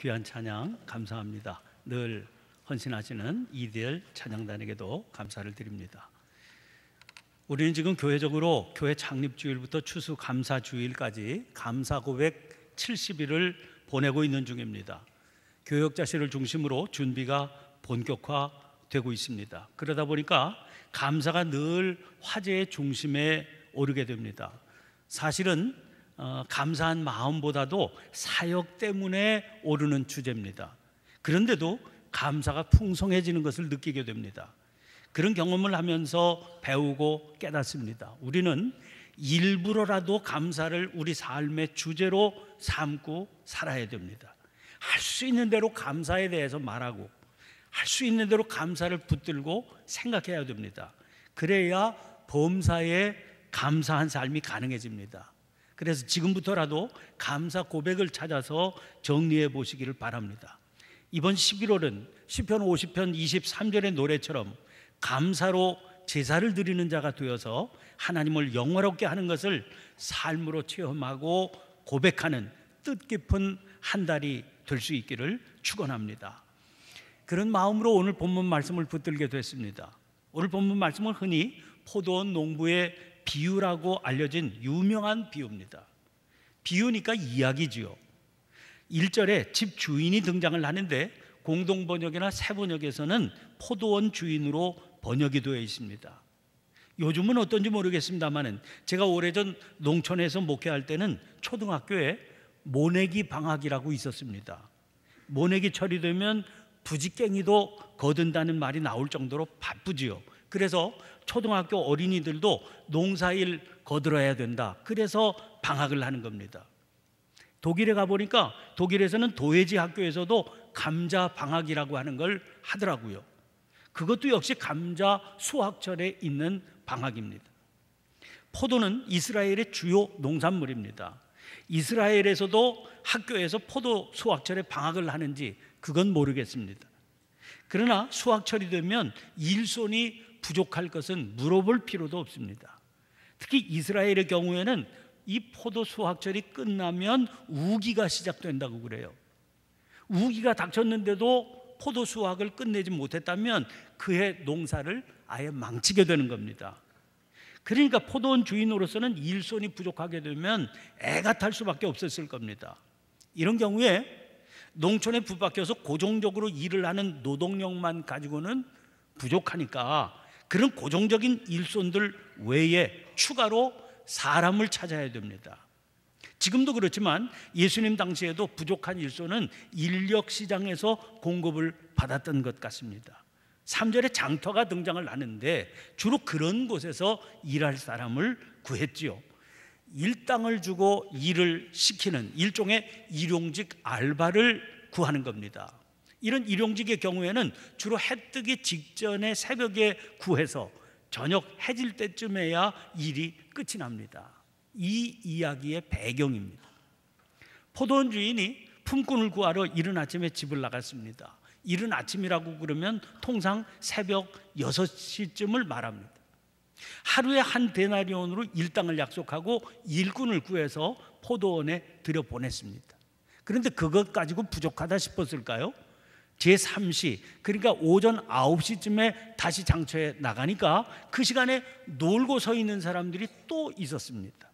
귀한 찬양 감사합니다. 늘 헌신하시는 이대열 찬양단에게도 감사를 드립니다. 우리는 지금 교회적으로 교회 창립주일부터 추수감사주일까지 감사고백 70일을 보내고 있는 중입니다. 교역자실을 중심으로 준비가 본격화되고 있습니다. 그러다 보니까 감사가 늘 화제의 중심에 오르게 됩니다. 사실은 감사한 마음보다도 사역 때문에 오르는 주제입니다. 그런데도 감사가 풍성해지는 것을 느끼게 됩니다. 그런 경험을 하면서 배우고 깨닫습니다. 우리는 일부러라도 감사를 우리 삶의 주제로 삼고 살아야 됩니다. 할 수 있는 대로 감사에 대해서 말하고 할 수 있는 대로 감사를 붙들고 생각해야 됩니다. 그래야 범사에 감사한 삶이 가능해집니다. 그래서 지금부터라도 감사 고백을 찾아서 정리해 보시기를 바랍니다. 이번 11월은 시편 50편 23절의 노래처럼 감사로 제사를 드리는 자가 되어서 하나님을 영화롭게 하는 것을 삶으로 체험하고 고백하는 뜻깊은 한 달이 될 수 있기를 축원합니다. 그런 마음으로 오늘 본문 말씀을 붙들게 됐습니다. 오늘 본문 말씀은 흔히 포도원 농부의 비유라고 알려진 유명한 비유입니다. 비유니까 이야기지요. 1절에 집 주인이 등장을 하는데 공동번역이나 새번역에서는 포도원 주인으로 번역이 되어 있습니다. 요즘은 어떤지 모르겠습니다만 제가 오래전 농촌에서 목회할 때는 초등학교에 모내기 방학이라고 있었습니다. 모내기 철이 되면 부지깽이도 거둔다는 말이 나올 정도로 바쁘지요. 그래서 초등학교 어린이들도 농사일 거들어야 된다. 그래서 방학을 하는 겁니다. 독일에 가보니까 독일에서는 도예지 학교에서도 감자 방학이라고 하는 걸 하더라고요. 그것도 역시 감자 수확철에 있는 방학입니다. 포도는 이스라엘의 주요 농산물입니다. 이스라엘에서도 학교에서 포도 수확철에 방학을 하는지 그건 모르겠습니다. 그러나 수확철이 되면 일손이 부족할 것은 물어볼 필요도 없습니다. 특히 이스라엘의 경우에는 이 포도 수확철이 끝나면 우기가 시작된다고 그래요. 우기가 닥쳤는데도 포도 수확을 끝내지 못했다면 그해 농사를 아예 망치게 되는 겁니다. 그러니까 포도원 주인으로서는 일손이 부족하게 되면 애가 탈 수밖에 없었을 겁니다. 이런 경우에 농촌에 붙박혀서 고정적으로 일을 하는 노동력만 가지고는 부족하니까 그런 고정적인 일손들 외에 추가로 사람을 찾아야 됩니다. 지금도 그렇지만 예수님 당시에도 부족한 일손은 인력시장에서 공급을 받았던 것 같습니다. 3절에 장터가 등장을 하는데 주로 그런 곳에서 일할 사람을 구했지요. 일당을 주고 일을 시키는 일종의 일용직 알바를 구하는 겁니다. 이런 일용직의 경우에는 주로 해 뜨기 직전에 새벽에 구해서 저녁 해질 때쯤에야 일이 끝이 납니다. 이 이야기의 배경입니다. 포도원 주인이 품꾼을 구하러 이른 아침에 집을 나갔습니다. 이른 아침이라고 그러면 통상 새벽 6시쯤을 말합니다. 하루에 한 데나리온으로 일당을 약속하고 일꾼을 구해서 포도원에 들여보냈습니다. 그런데 그것 가지고 부족하다 싶었을까요? 제3시 그러니까 오전 9시쯤에 다시 장터에 나가니까 그 시간에 놀고 서 있는 사람들이 또 있었습니다.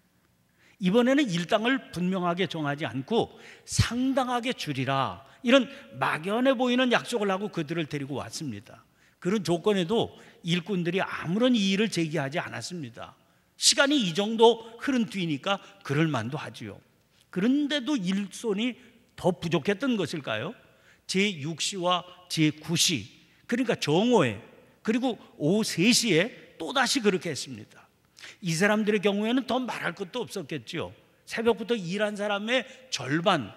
이번에는 일당을 분명하게 정하지 않고 상당하게 줄이라 이런 막연해 보이는 약속을 하고 그들을 데리고 왔습니다. 그런 조건에도 일꾼들이 아무런 이의를 제기하지 않았습니다. 시간이 이 정도 흐른 뒤니까 그럴 만도 하지요. 그런데도 일손이 더 부족했던 것일까요? 제6시와 제9시 그러니까 정오에 그리고 오후 3시에 또다시 그렇게 했습니다. 이 사람들의 경우에는 더 말할 것도 없었겠죠. 새벽부터 일한 사람의 절반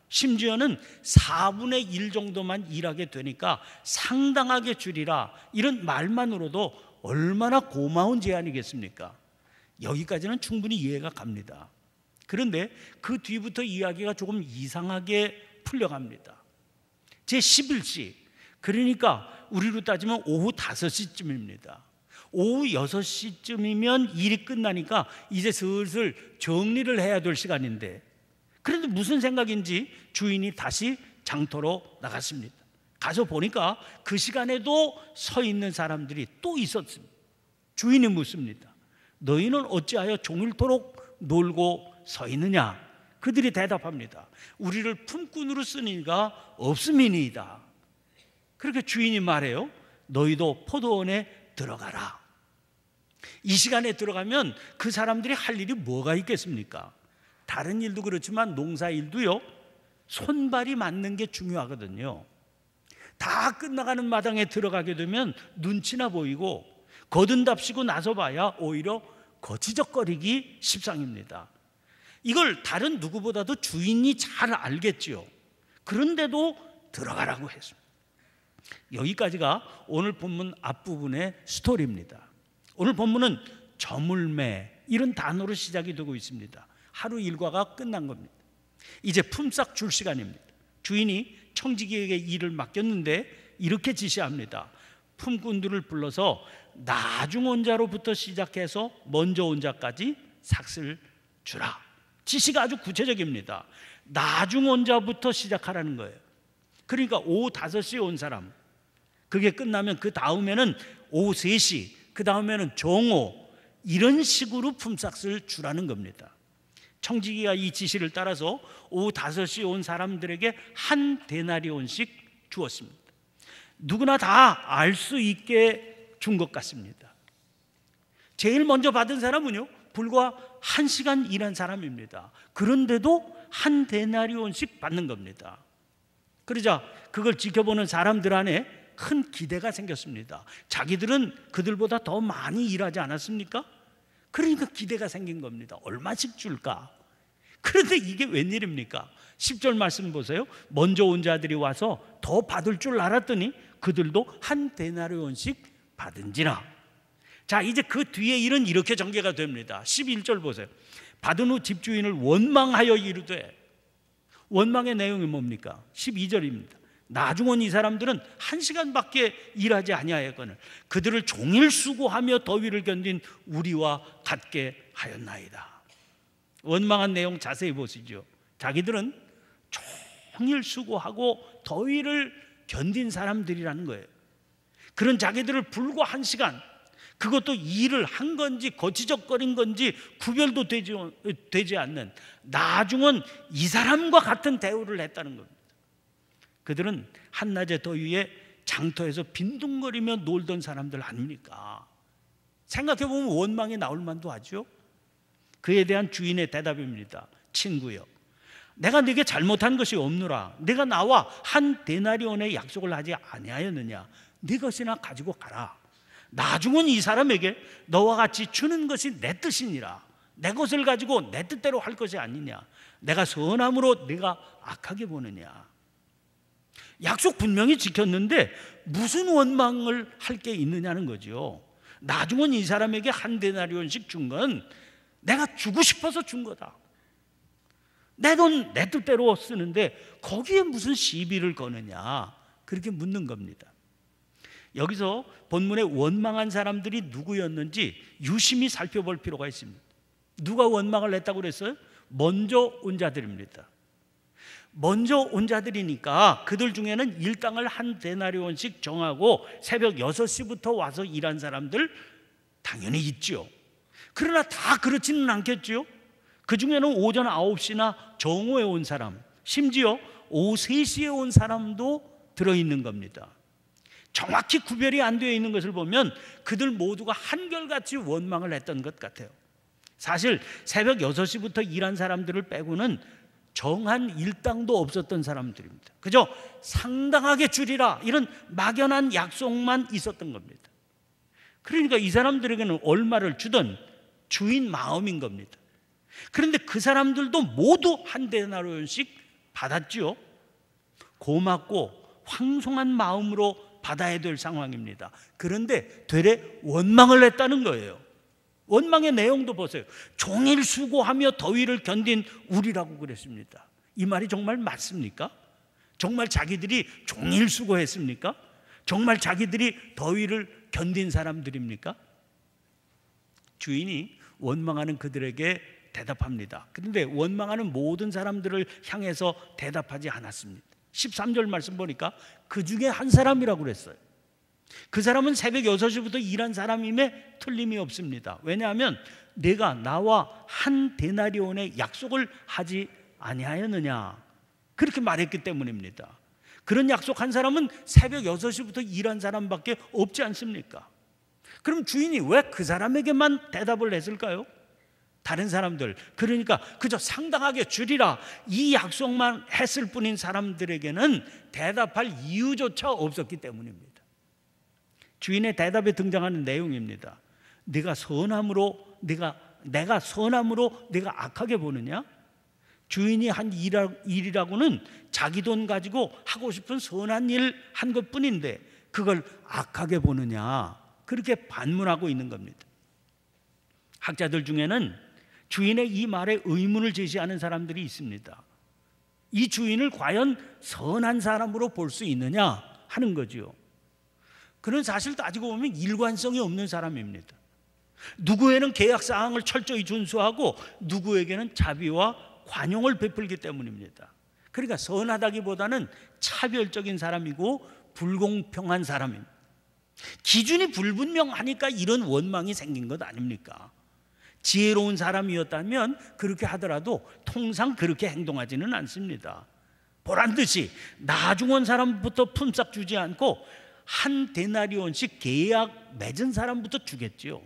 심지어는 4분의 1 정도만 일하게 되니까 상당하게 줄이라 이런 말만으로도 얼마나 고마운 제안이겠습니까? 여기까지는 충분히 이해가 갑니다. 그런데 그 뒤부터 이야기가 조금 이상하게 풀려갑니다. 제11시 그러니까 우리로 따지면 오후 5시쯤입니다. 오후 6시쯤이면 일이 끝나니까 이제 슬슬 정리를 해야 될 시간인데 그런데 무슨 생각인지 주인이 다시 장터로 나갔습니다. 가서 보니까 그 시간에도 서 있는 사람들이 또 있었습니다. 주인이 묻습니다. 너희는 어찌하여 종일토록 놀고 서 있느냐? 그들이 대답합니다. 우리를 품꾼으로 쓰는 이가 없음이니이다. 그렇게 주인이 말해요. 너희도 포도원에 들어가라. 이 시간에 들어가면 그 사람들이 할 일이 뭐가 있겠습니까? 다른 일도 그렇지만 농사 일도요, 손발이 맞는 게 중요하거든요. 다 끝나가는 마당에 들어가게 되면 눈치나 보이고 거둔답시고 나서봐야 오히려 거지적거리기 십상입니다. 이걸 다른 누구보다도 주인이 잘 알겠지요. 그런데도 들어가라고 했습니다. 여기까지가 오늘 본문 앞부분의 스토리입니다. 오늘 본문은 저물매 이런 단어로 시작이 되고 있습니다. 하루 일과가 끝난 겁니다. 이제 품삯 줄 시간입니다. 주인이 청지기에게 일을 맡겼는데 이렇게 지시합니다. 품꾼들을 불러서 나중 온 자로부터 시작해서 먼저 온 자까지 삭을 주라. 지시가 아주 구체적입니다. 나중 온 자부터 시작하라는 거예요. 그러니까 오후 5시에 온 사람, 그게 끝나면 그 다음에는 오후 3시, 그 다음에는 정오, 이런 식으로 품삯을 주라는 겁니다. 청지기가 이 지시를 따라서 오후 5시에 온 사람들에게 한 데나리온씩 주었습니다. 누구나 다 알 수 있게 준 것 같습니다. 제일 먼저 받은 사람은요, 불과 1시간 일한 사람입니다. 그런데도 한 데나리온씩 받는 겁니다. 그러자 그걸 지켜보는 사람들 안에 큰 기대가 생겼습니다. 자기들은 그들보다 더 많이 일하지 않았습니까? 그러니까 기대가 생긴 겁니다. 얼마씩 줄까? 그런데 이게 웬일입니까? 10절 말씀 보세요. 먼저 온 자들이 와서 더 받을 줄 알았더니 그들도 한 데나리온씩 받은지라. 자, 이제 그 뒤에 일은 이렇게 전개가 됩니다. 11절 보세요. 받은 후 집주인을 원망하여 이르되, 원망의 내용이 뭡니까? 12절입니다. 나중 온 이 사람들은 1시간밖에 일하지 아니하였거늘 그들을 종일 수고하며 더위를 견딘 우리와 같게 하였나이다. 원망한 내용 자세히 보시죠. 자기들은 종일 수고하고 더위를 견딘 사람들이라는 거예요. 그런 자기들을 불과 1시간, 그것도 일을 한 건지 거지적거린 건지 구별도 되지 않는 나중은 이 사람과 같은 대우를 했다는 겁니다. 그들은 한낮의 더위에 장터에서 빈둥거리며 놀던 사람들 아닙니까? 생각해보면 원망이 나올 만도 하죠. 그에 대한 주인의 대답입니다. 친구여, 내가 네게 잘못한 것이 없노라. 내가 나와 한 데나리온의 약속을 하지 아니하였느냐? 네 것이나 가지고 가라. 나중은 이 사람에게 너와 같이 주는 것이 내 뜻이니라. 내 것을 가지고 내 뜻대로 할 것이 아니냐? 내가 선함으로 네가 악하게 보느냐? 약속 분명히 지켰는데 무슨 원망을 할 게 있느냐는 거죠. 나중은 이 사람에게 한 데나리온씩 준 건 내가 주고 싶어서 준 거다. 내 돈 내 뜻대로 쓰는데 거기에 무슨 시비를 거느냐, 그렇게 묻는 겁니다. 여기서 본문에 원망한 사람들이 누구였는지 유심히 살펴볼 필요가 있습니다. 누가 원망을 했다고 그랬어요? 먼저 온 자들입니다. 먼저 온 자들이니까 그들 중에는 일당을 한 데나리온씩 정하고 새벽 6시부터 와서 일한 사람들 당연히 있죠. 그러나 다 그렇지는 않겠죠. 그 중에는 오전 9시나 정오에 온 사람, 심지어 오후 3시에 온 사람도 들어있는 겁니다. 정확히 구별이 안 되어 있는 것을 보면 그들 모두가 한결같이 원망을 했던 것 같아요. 사실 새벽 6시부터 일한 사람들을 빼고는 정한 일당도 없었던 사람들입니다. 그저 상당하게 줄이라, 이런 막연한 약속만 있었던 겁니다. 그러니까 이 사람들에게는 얼마를 주든 주인 마음인 겁니다. 그런데 그 사람들도 모두 한 데나리온씩 받았지요. 고맙고 황송한 마음으로 받아야 될 상황입니다. 그런데 되레 원망을 했다는 거예요. 원망의 내용도 보세요. 종일 수고하며 더위를 견딘 우리라고 그랬습니다. 이 말이 정말 맞습니까? 정말 자기들이 종일 수고했습니까? 정말 자기들이 더위를 견딘 사람들입니까? 주인이 원망하는 그들에게 대답합니다. 그런데 원망하는 모든 사람들을 향해서 대답하지 않았습니다. 13절 말씀 보니까 그 중에 한 사람이라고 그랬어요. 그 사람은 새벽 6시부터 일한 사람임에 틀림이 없습니다. 왜냐하면 내가 나와 한 데나리온의 약속을 하지 아니하였느냐, 그렇게 말했기 때문입니다. 그런 약속한 사람은 새벽 6시부터 일한 사람밖에 없지 않습니까? 그럼 주인이 왜 그 사람에게만 대답을 했을까요? 다른 사람들, 그러니까 그저 상당하게 줄이라 이 약속만 했을 뿐인 사람들에게는 대답할 이유조차 없었기 때문입니다. 주인의 대답에 등장하는 내용입니다. 내가 선함으로 내가 악하게 보느냐? 주인이 한 일이라고는 자기 돈 가지고 하고 싶은 선한 일 한 것뿐인데 그걸 악하게 보느냐, 그렇게 반문하고 있는 겁니다. 학자들 중에는 주인의 이 말에 의문을 제시하는 사람들이 있습니다. 이 주인을 과연 선한 사람으로 볼 수 있느냐 하는 거지요. 그는 사실 따지고 보면 일관성이 없는 사람입니다. 누구에는 계약 사항을 철저히 준수하고 누구에게는 자비와 관용을 베풀기 때문입니다. 그러니까 선하다기보다는 차별적인 사람이고 불공평한 사람입니다. 기준이 불분명하니까 이런 원망이 생긴 것 아닙니까? 지혜로운 사람이었다면 그렇게 하더라도 통상 그렇게 행동하지는 않습니다. 보란듯이 나중온 사람부터 품삯 주지 않고 한 데나리온씩 계약 맺은 사람부터 주겠지요.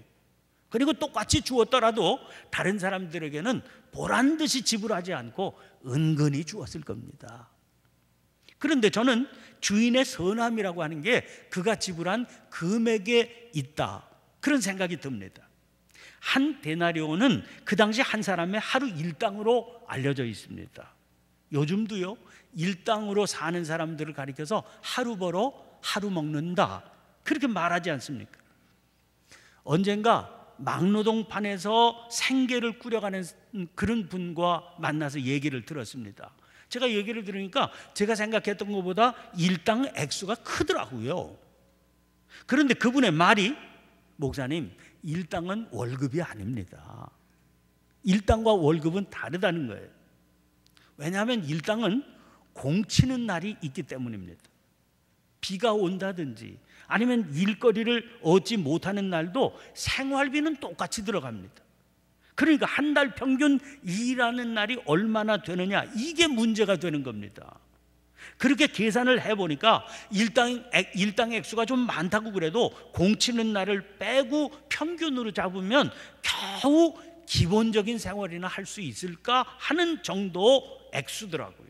그리고 똑같이 주었더라도 다른 사람들에게는 보란듯이 지불하지 않고 은근히 주었을 겁니다. 그런데 저는 주인의 선함이라고 하는 게 그가 지불한 금액에 있다, 그런 생각이 듭니다. 한 데나리온은 그 당시 한 사람의 하루 일당으로 알려져 있습니다. 요즘도요, 일당으로 사는 사람들을 가리켜서 하루 벌어 하루 먹는다, 그렇게 말하지 않습니까? 언젠가 막노동판에서 생계를 꾸려가는 그런 분과 만나서 얘기를 들었습니다. 제가 얘기를 들으니까 제가 생각했던 것보다 일당 액수가 크더라고요. 그런데 그분의 말이, 목사님, 일당은 월급이 아닙니다. 일당과 월급은 다르다는 거예요. 왜냐하면 일당은 공치는 날이 있기 때문입니다. 비가 온다든지 아니면 일거리를 얻지 못하는 날도 생활비는 똑같이 들어갑니다. 그러니까 한 달 평균 일하는 날이 얼마나 되느냐, 이게 문제가 되는 겁니다. 그렇게 계산을 해보니까 일당 액수가 좀 많다고 그래도 공치는 날을 빼고 평균으로 잡으면 겨우 기본적인 생활이나 할 수 있을까 하는 정도 액수더라고요.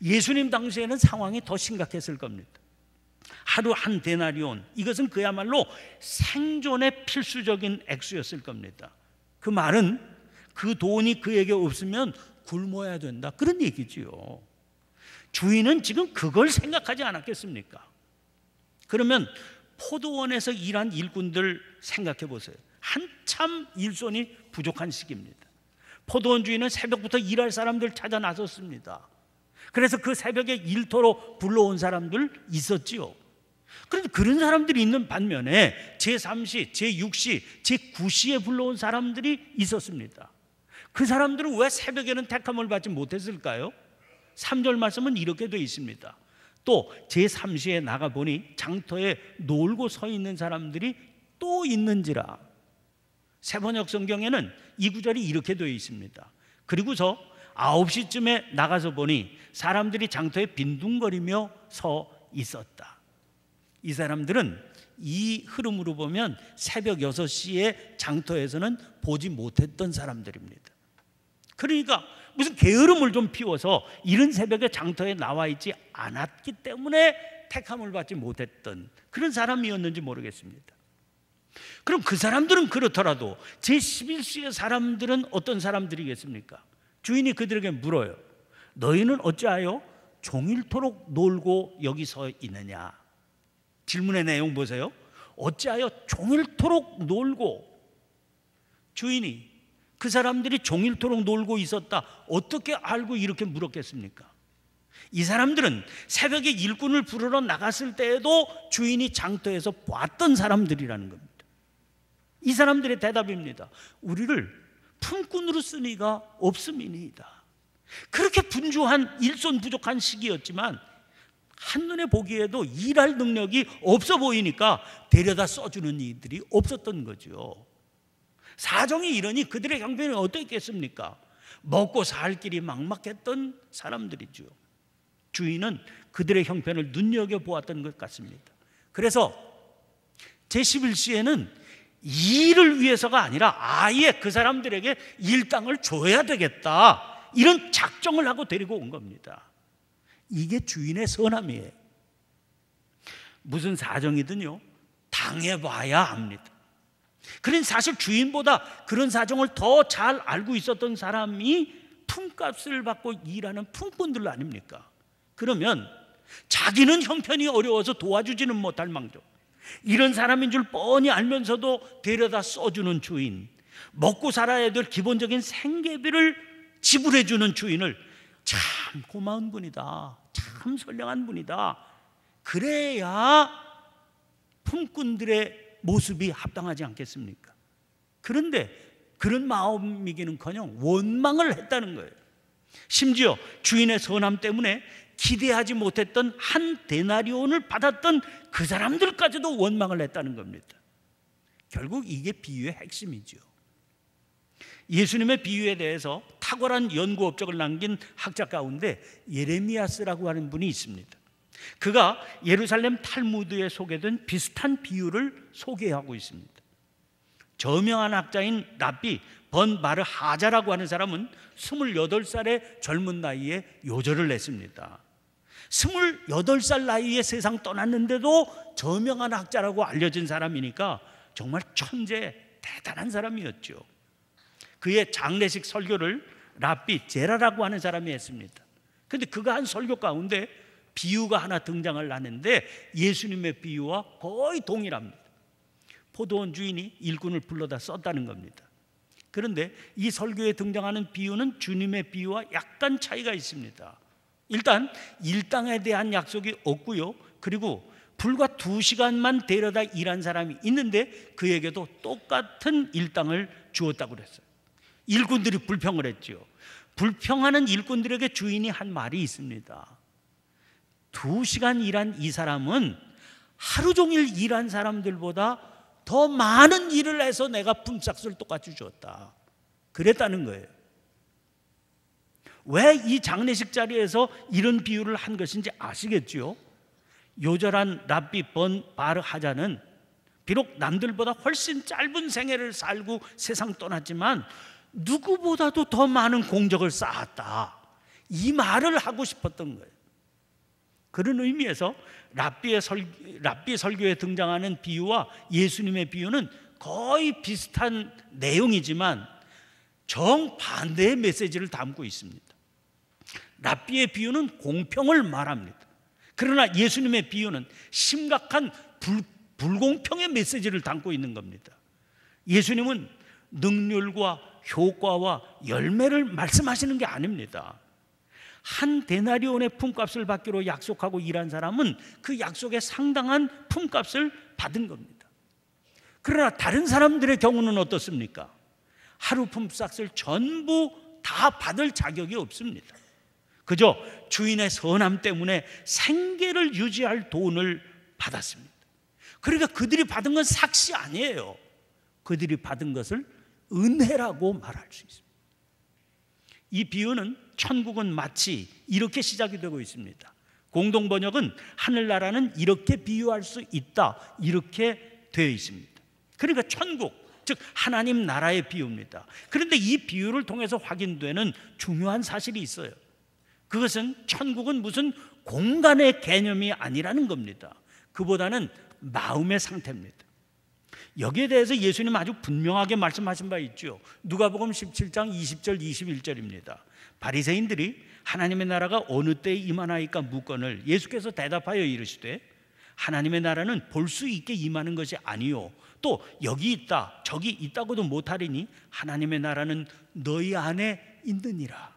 예수님 당시에는 상황이 더 심각했을 겁니다. 하루 한 데나리온, 이것은 그야말로 생존의 필수적인 액수였을 겁니다. 그 말은 그 돈이 그에게 없으면 굶어야 된다, 그런 얘기지요. 주인은 지금 그걸 생각하지 않았겠습니까? 그러면 포도원에서 일한 일꾼들 생각해 보세요. 한참 일손이 부족한 시기입니다. 포도원 주인은 새벽부터 일할 사람들 찾아 나섰습니다. 그래서 그 새벽에 일터로 불러온 사람들 있었지요. 그런데 그런 사람들이 있는 반면에 제3시, 제6시, 제9시에 불러온 사람들이 있었습니다. 그 사람들은 왜 새벽에는 택함을 받지 못했을까요? 3절 말씀은 이렇게 되어 있습니다. 또 제3시에 나가보니 장터에 놀고 서 있는 사람들이 또 있는지라. 세번역 성경에는 이 구절이 이렇게 되어 있습니다. 그리고서 9시쯤에 나가서 보니 사람들이 장터에 빈둥거리며 서 있었다. 이 사람들은 이 흐름으로 보면 새벽 6시에 장터에서는 보지 못했던 사람들입니다. 그러니까 무슨 게으름을 좀 피워서 이른 새벽에 장터에 나와 있지 않았기 때문에 택함을 받지 못했던 그런 사람이었는지 모르겠습니다. 그럼 그 사람들은 그렇더라도 제11시의 사람들은 어떤 사람들이겠습니까? 주인이 그들에게 물어요. 너희는 어찌하여 종일토록 놀고 여기 서 있느냐? 질문의 내용 보세요. 어찌하여 종일토록 놀고. 주인이 그 사람들이 종일토록 놀고 있었다 어떻게 알고 이렇게 물었겠습니까? 이 사람들은 새벽에 일꾼을 부르러 나갔을 때에도 주인이 장터에서 봤던 사람들이라는 겁니다. 이 사람들의 대답입니다. 우리를 품꾼으로 쓰니가 없음이니이다. 그렇게 분주한 일손 부족한 시기였지만 한눈에 보기에도 일할 능력이 없어 보이니까 데려다 써주는 이들이 없었던 거죠. 사정이 이러니 그들의 형편이 어떻겠습니까? 먹고 살 길이 막막했던 사람들이죠. 주인은 그들의 형편을 눈여겨보았던 것 같습니다. 그래서 제11시에는 일을 위해서가 아니라 아예 그 사람들에게 일당을 줘야 되겠다, 이런 작정을 하고 데리고 온 겁니다. 이게 주인의 선함이에요. 무슨 사정이든요, 당해봐야 합니다. 그런 사실 주인보다 그런 사정을 더 잘 알고 있었던 사람이 품값을 받고 일하는 품꾼들 아닙니까? 그러면 자기는 형편이 어려워서 도와주지는 못할 망정, 이런 사람인 줄 뻔히 알면서도 데려다 써주는 주인, 먹고 살아야 될 기본적인 생계비를 지불해 주는 주인을 참 고마운 분이다, 참 선량한 분이다, 그래야 품꾼들의 모습이 합당하지 않겠습니까? 그런데 그런 마음이기는커녕 원망을 했다는 거예요. 심지어 주인의 선함 때문에 기대하지 못했던 한 데나리온을 받았던 그 사람들까지도 원망을 했다는 겁니다. 결국 이게 비유의 핵심이죠. 예수님의 비유에 대해서 탁월한 연구 업적을 남긴 학자 가운데 예레미야스라고 하는 분이 있습니다. 그가 예루살렘 탈무드에 소개된 비슷한 비유를 소개하고 있습니다. 저명한 학자인 랍비 번 바르 하자라고 하는 사람은 28살의 젊은 나이에 요절을 냈습니다. 28살 나이에 세상 떠났는데도 저명한 학자라고 알려진 사람이니까 정말 천재, 대단한 사람이었죠. 그의 장례식 설교를 랍비 제라라고 하는 사람이 했습니다. 그런데 그가 한 설교 가운데 비유가 하나 등장을 하는데 예수님의 비유와 거의 동일합니다. 포도원 주인이 일꾼을 불러다 썼다는 겁니다. 그런데 이 설교에 등장하는 비유는 주님의 비유와 약간 차이가 있습니다. 일단 일당에 대한 약속이 없고요, 그리고 불과 2시간만 데려다 일한 사람이 있는데 그에게도 똑같은 일당을 주었다고 그랬어요. 일꾼들이 불평을 했죠. 불평하는 일꾼들에게 주인이 한 말이 있습니다. 2시간 일한 이 사람은 하루 종일 일한 사람들보다 더 많은 일을 해서 내가 품삯을 똑같이 줬다, 그랬다는 거예요. 왜 이 장례식 자리에서 이런 비유를 한 것인지 아시겠죠? 요절한 랍비 번 바르 하자는 비록 남들보다 훨씬 짧은 생애를 살고 세상 떠났지만 누구보다도 더 많은 공적을 쌓았다, 이 말을 하고 싶었던 거예요. 그런 의미에서 랍비의 설교에 등장하는 비유와 예수님의 비유는 거의 비슷한 내용이지만 정반대의 메시지를 담고 있습니다. 랍비의 비유는 공평을 말합니다. 그러나 예수님의 비유는 심각한 불공평의 메시지를 담고 있는 겁니다. 예수님은 능률과 효과와 열매를 말씀하시는 게 아닙니다. 한 데나리온의 품값을 받기로 약속하고 일한 사람은 그 약속에 상당한 품값을 받은 겁니다. 그러나 다른 사람들의 경우는 어떻습니까? 하루 품삯을 전부 다 받을 자격이 없습니다. 그저 주인의 선함 때문에 생계를 유지할 돈을 받았습니다. 그러니까 그들이 받은 건 삭시 아니에요. 그들이 받은 것을 은혜라고 말할 수 있습니다. 이 비유는 천국은 마치 이렇게 시작이 되고 있습니다. 공동 번역은 하늘나라는 이렇게 비유할 수 있다, 이렇게 되어 있습니다. 그러니까 천국, 즉 하나님 나라의 비유입니다. 그런데 이 비유를 통해서 확인되는 중요한 사실이 있어요. 그것은 천국은 무슨 공간의 개념이 아니라는 겁니다. 그보다는 마음의 상태입니다. 여기에 대해서 예수님 아주 분명하게 말씀하신 바 있죠. 누가복음 17장 20절 21절입니다. 바리새인들이 하나님의 나라가 어느 때에 임하나이까 묻거늘 예수께서 대답하여 이르시되 하나님의 나라는 볼 수 있게 임하는 것이 아니요 또 여기 있다 저기 있다고도 못하리니 하나님의 나라는 너희 안에 있느니라.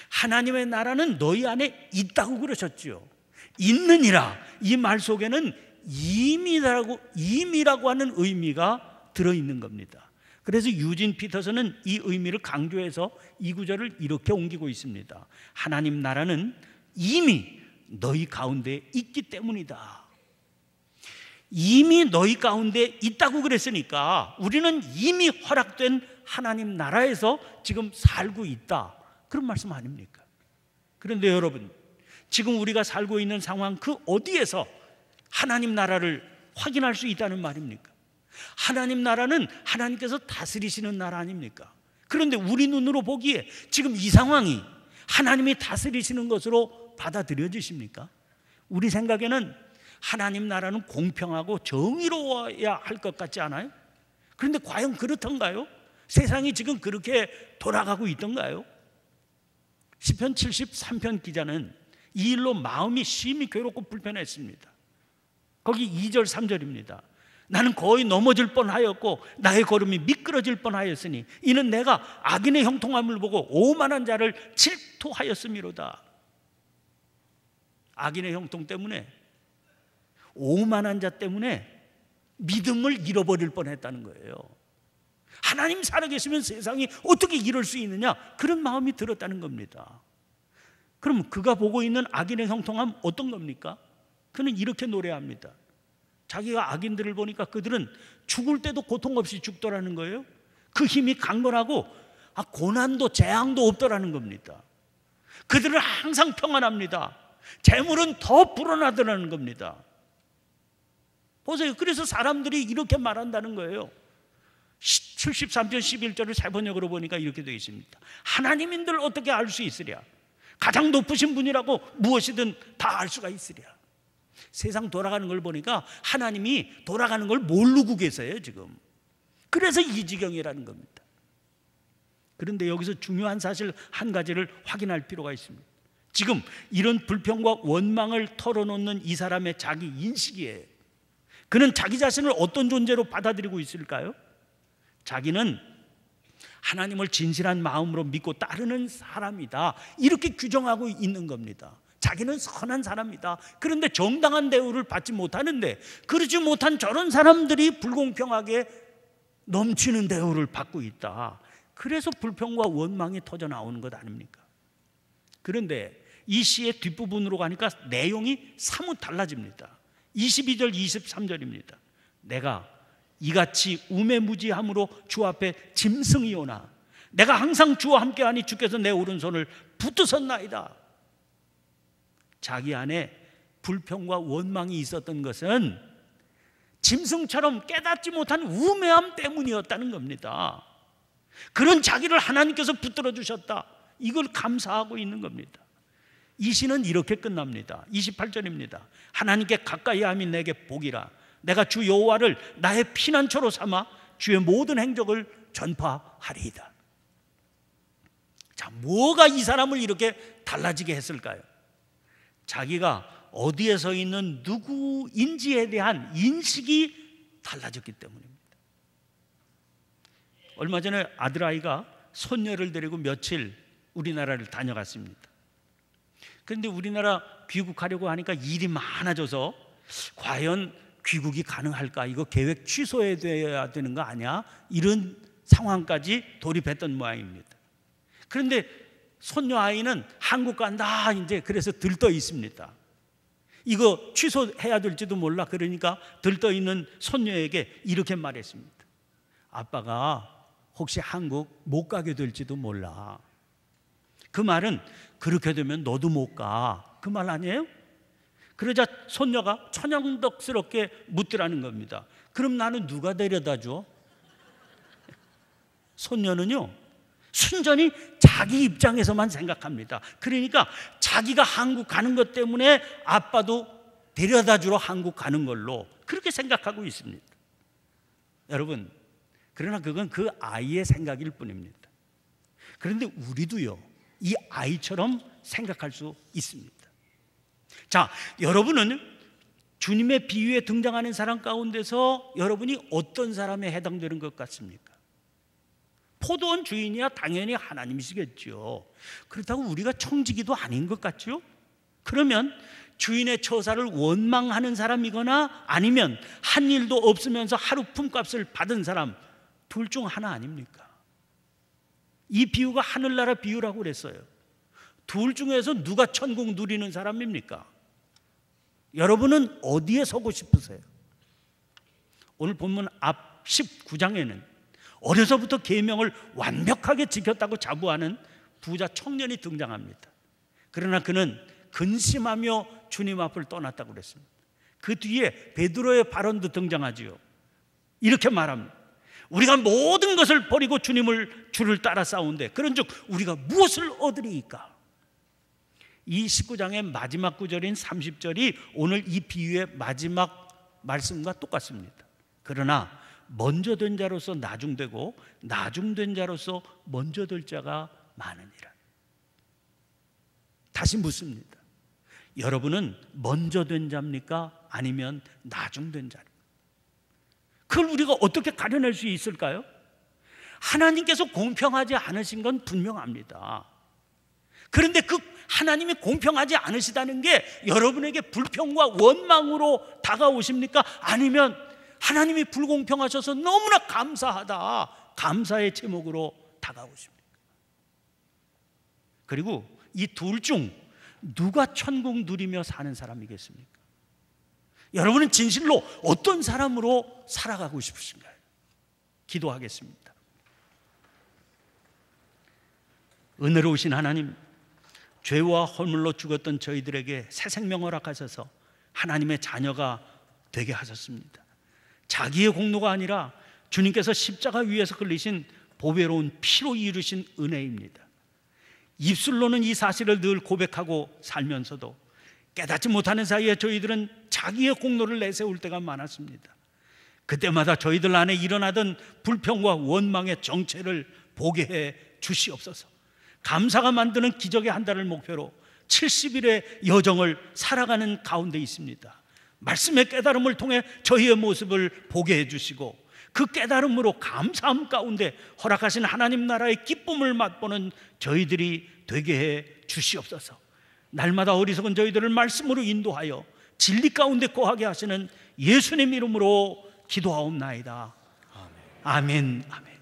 하나님의 나라는 너희 안에 있다고 그러셨죠. 있느니라, 이 말 속에는 임이라고 하는 의미가 들어있는 겁니다. 그래서 유진 피터슨은 이 의미를 강조해서 이 구절을 이렇게 옮기고 있습니다. 하나님 나라는 이미 너희 가운데 있기 때문이다. 이미 너희 가운데 있다고 그랬으니까 우리는 이미 허락된 하나님 나라에서 지금 살고 있다, 그런 말씀 아닙니까? 그런데 여러분, 지금 우리가 살고 있는 상황 그 어디에서 하나님 나라를 확인할 수 있다는 말입니까? 하나님 나라는 하나님께서 다스리시는 나라 아닙니까? 그런데 우리 눈으로 보기에 지금 이 상황이 하나님이 다스리시는 것으로 받아들여지십니까? 우리 생각에는 하나님 나라는 공평하고 정의로워야 할 것 같지 않아요? 그런데 과연 그렇던가요? 세상이 지금 그렇게 돌아가고 있던가요? 시편 73편 기자는 이 일로 마음이 심히 괴롭고 불편했습니다. 거기 2절 3절입니다. 나는 거의 넘어질 뻔하였고 나의 걸음이 미끄러질 뻔하였으니 이는 내가 악인의 형통함을 보고 오만한 자를 질투하였음이로다. 악인의 형통 때문에, 오만한 자 때문에 믿음을 잃어버릴 뻔했다는 거예요. 하나님 살아계시면 세상이 어떻게 이럴 수 있느냐, 그런 마음이 들었다는 겁니다. 그럼 그가 보고 있는 악인의 형통함 어떤 겁니까? 그는 이렇게 노래합니다. 자기가 악인들을 보니까 그들은 죽을 때도 고통 없이 죽더라는 거예요. 그 힘이 강건하고 고난도 재앙도 없더라는 겁니다. 그들은 항상 평안합니다. 재물은 더 불어나더라는 겁니다. 보세요. 그래서 사람들이 이렇게 말한다는 거예요. 73편 11절을 세번역으로 보니까 이렇게 되어 있습니다. 하나님인들 어떻게 알 수 있으랴? 가장 높으신 분이라고 무엇이든 다 알 수가 있으랴. 세상 돌아가는 걸 보니까 하나님이 돌아가는 걸 모르고 계세요 지금. 그래서 이 지경이라는 겁니다. 그런데 여기서 중요한 사실 한 가지를 확인할 필요가 있습니다. 지금 이런 불평과 원망을 털어놓는 이 사람의 자기 인식이에요. 그는 자기 자신을 어떤 존재로 받아들이고 있을까요? 자기는 하나님을 진실한 마음으로 믿고 따르는 사람이다, 이렇게 규정하고 있는 겁니다. 자기는 선한 사람이다. 그런데 정당한 대우를 받지 못하는데, 그러지 못한 저런 사람들이 불공평하게 넘치는 대우를 받고 있다. 그래서 불평과 원망이 터져 나오는 것 아닙니까? 그런데 이 시의 뒷부분으로 가니까 내용이 사뭇 달라집니다. 22절 23절입니다. 내가 이같이 우매무지함으로 주 앞에 짐승이오나 내가 항상 주와 함께하니 주께서 내 오른손을 붙드셨나이다. 자기 안에 불평과 원망이 있었던 것은 짐승처럼 깨닫지 못한 우매함 때문이었다는 겁니다. 그런 자기를 하나님께서 붙들어 주셨다, 이걸 감사하고 있는 겁니다. 이 시는 이렇게 끝납니다. 28절입니다. 하나님께 가까이함이 내게 복이라. 내가 주 여호와를 나의 피난처로 삼아 주의 모든 행적을 전파하리이다. 자, 뭐가 이 사람을 이렇게 달라지게 했을까요? 자기가 어디에 서 있는 누구인지에 대한 인식이 달라졌기 때문입니다. 얼마 전에 아들아이가 손녀를 데리고 며칠 우리나라를 다녀갔습니다. 그런데 우리나라 귀국하려고 하니까 일이 많아져서 과연 귀국이 가능할까? 이거 계획 취소해야 되는 거 아니야? 이런 상황까지 돌입했던 모양입니다. 그런데 손녀 아이는 한국 간다 이제 그래서 들떠 있습니다. 이거 취소해야 될지도 몰라. 그러니까 들떠 있는 손녀에게 이렇게 말했습니다. 아빠가 혹시 한국 못 가게 될지도 몰라. 그 말은 그렇게 되면 너도 못 가, 그 말 아니에요? 그러자 손녀가 천연덕스럽게 묻더라는 겁니다. 그럼 나는 누가 데려다 줘? 손녀는요 순전히 자기 입장에서만 생각합니다. 그러니까 자기가 한국 가는 것 때문에 아빠도 데려다 주러 한국 가는 걸로 그렇게 생각하고 있습니다. 여러분, 그러나 그건 그 아이의 생각일 뿐입니다. 그런데 우리도요 이 아이처럼 생각할 수 있습니다. 자, 여러분은 주님의 비유에 등장하는 사람 가운데서 여러분이 어떤 사람에 해당되는 것 같습니까? 포도원 주인이야 당연히 하나님이시겠죠. 그렇다고 우리가 청지기도 아닌 것 같죠? 그러면 주인의 처사를 원망하는 사람이거나 아니면 한 일도 없으면서 하루 품값을 받은 사람, 둘 중 하나 아닙니까? 이 비유가 하늘나라 비유라고 그랬어요. 둘 중에서 누가 천국 누리는 사람입니까? 여러분은 어디에 서고 싶으세요? 오늘 본문 앞 19장에는 어려서부터 계명을 완벽하게 지켰다고 자부하는 부자 청년이 등장합니다. 그러나 그는 근심하며 주님 앞을 떠났다고 그랬습니다. 그 뒤에 베드로의 발언도 등장하지요. 이렇게 말합니다. 우리가 모든 것을 버리고 주를 따라 싸운데 그런즉 우리가 무엇을 얻으리이까? 이 19장의 마지막 구절인 30절이 오늘 이 비유의 마지막 말씀과 똑같습니다. 그러나 먼저 된 자로서 나중되고 나중된 자로서 먼저 될 자가 많으니라. 다시 묻습니다. 여러분은 먼저 된 자입니까? 아니면 나중된 자입니까? 그걸 우리가 어떻게 가려낼 수 있을까요? 하나님께서 공평하지 않으신 건 분명합니다. 그런데 그 하나님이 공평하지 않으시다는 게 여러분에게 불평과 원망으로 다가오십니까? 아니면 하나님이 불공평하셔서 너무나 감사하다, 감사의 제목으로 다가오십니까? 그리고 이 둘 중 누가 천국 누리며 사는 사람이겠습니까? 여러분은 진실로 어떤 사람으로 살아가고 싶으신가요? 기도하겠습니다. 은혜로우신 하나님, 죄와 허물로 죽었던 저희들에게 새 생명 허락하셔서 하나님의 자녀가 되게 하셨습니다. 자기의 공로가 아니라 주님께서 십자가 위에서 흘리신 보배로운 피로 이루신 은혜입니다. 입술로는 이 사실을 늘 고백하고 살면서도 깨닫지 못하는 사이에 저희들은 자기의 공로를 내세울 때가 많았습니다. 그때마다 저희들 안에 일어나던 불평과 원망의 정체를 보게 해 주시옵소서. 감사가 만드는 기적의 한 달을 목표로 70일의 여정을 살아가는 가운데 있습니다. 말씀의 깨달음을 통해 저희의 모습을 보게 해주시고 그 깨달음으로 감사함 가운데 허락하신 하나님 나라의 기쁨을 맛보는 저희들이 되게 해 주시옵소서. 날마다 어리석은 저희들을 말씀으로 인도하여 진리 가운데 거하게 하시는 예수님 이름으로 기도하옵나이다. 아멘. 아멘.